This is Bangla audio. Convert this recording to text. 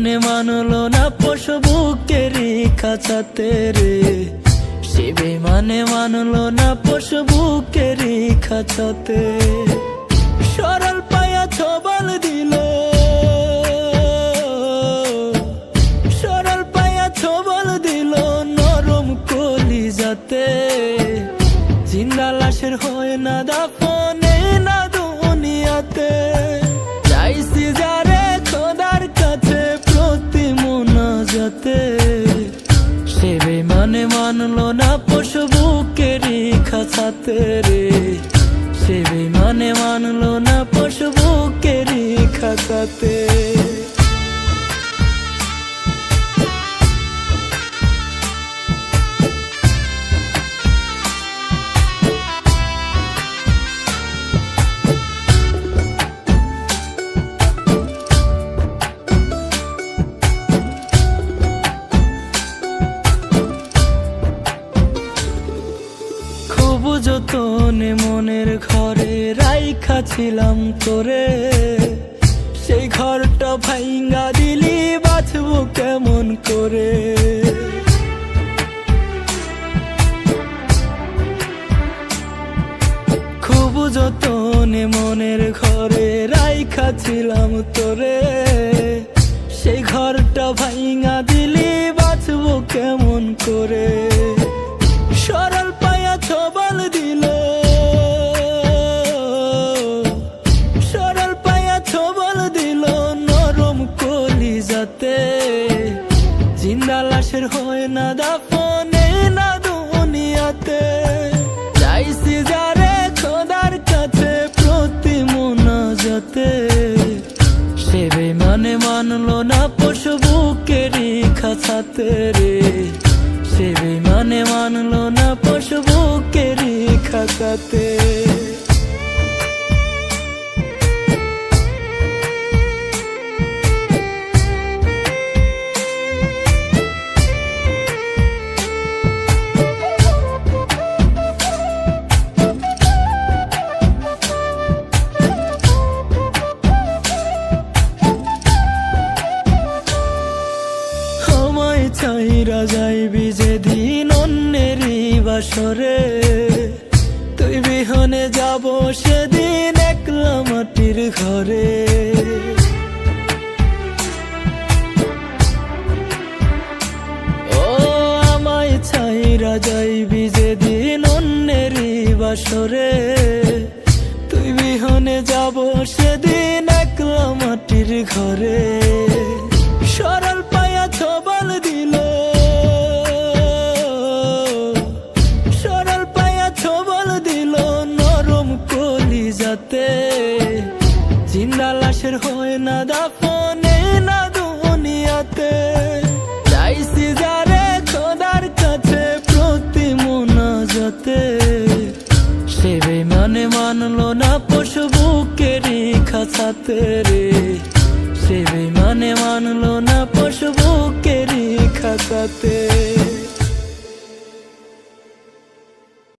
মানে মানলো না পশু বুকেরই খাঁচাতে রে, সে বেমানে মানলো না পশু বুকেরই খাঁচাতে। সরল পায়া ছবল দিল, সরল পায়া ছবল দিল নরম কলিজাতে। জিন্দা লাশের হয় না দাফনে না দুনিয়াতে। চাইছি যারে খোদার কাছে প্রতি মোনাজাতে, সে বেমানে মানলো না পশু বুকেরই খাঁচাতে রে, সে বেমানে মানলো না পশু বুকেরই খাঁচাতে। যতনে মনের ঘরে রাইখা ছিলাম তোরে, সেই ঘরটা ভাইঙ্গা দিলি বাঁচবো কেমন করে। খুব যতনে মনের ঘরে রাইখা ছিলাম তোরে, সেই ঘরটা ভাইঙ্গা দিলি বাঁচবো কেমন করে। সরল পায়া ছবল দিল, সরল পায়া ছবল দিল নরম কলিজাতে। জিন্দা লাশের হয় না দাফনে না দুনিয়াতে। চাইছি যারে খোদার কাছে প্রতি মোনাজাতে, সে বেমানে মানলো না পশু বুকেরই খাঁচাতে রে, সে বেমানে মানলো না পশু বুকেরই খাঁচাতে। চাইরা যাইবি যেদিন অন্যেরই বাসরে, তুই বিহনে যাব সেদিন একলা মাটির ঘরে। ও আমায় চাইরা যাইবি যেদিন অন্যেরই বাসরে, তুই বিহনে যাব সেদিন একলা মাটির ঘরে। সরল পায়া ছবল দিল, সরল পায়া ছবল দিল নরম কলিজাতে। জিন্দা লাশের হয় না দাফনে না দুনিয়াতে। চাইছি যারে খোদার কাছে প্রতি মোনাজাতে, সে বেমানে মানলো না পশু বুকেরই খাঁচাতে রে, সে বেমানে মানলো না পশু বুকেরই খাঁচাতে।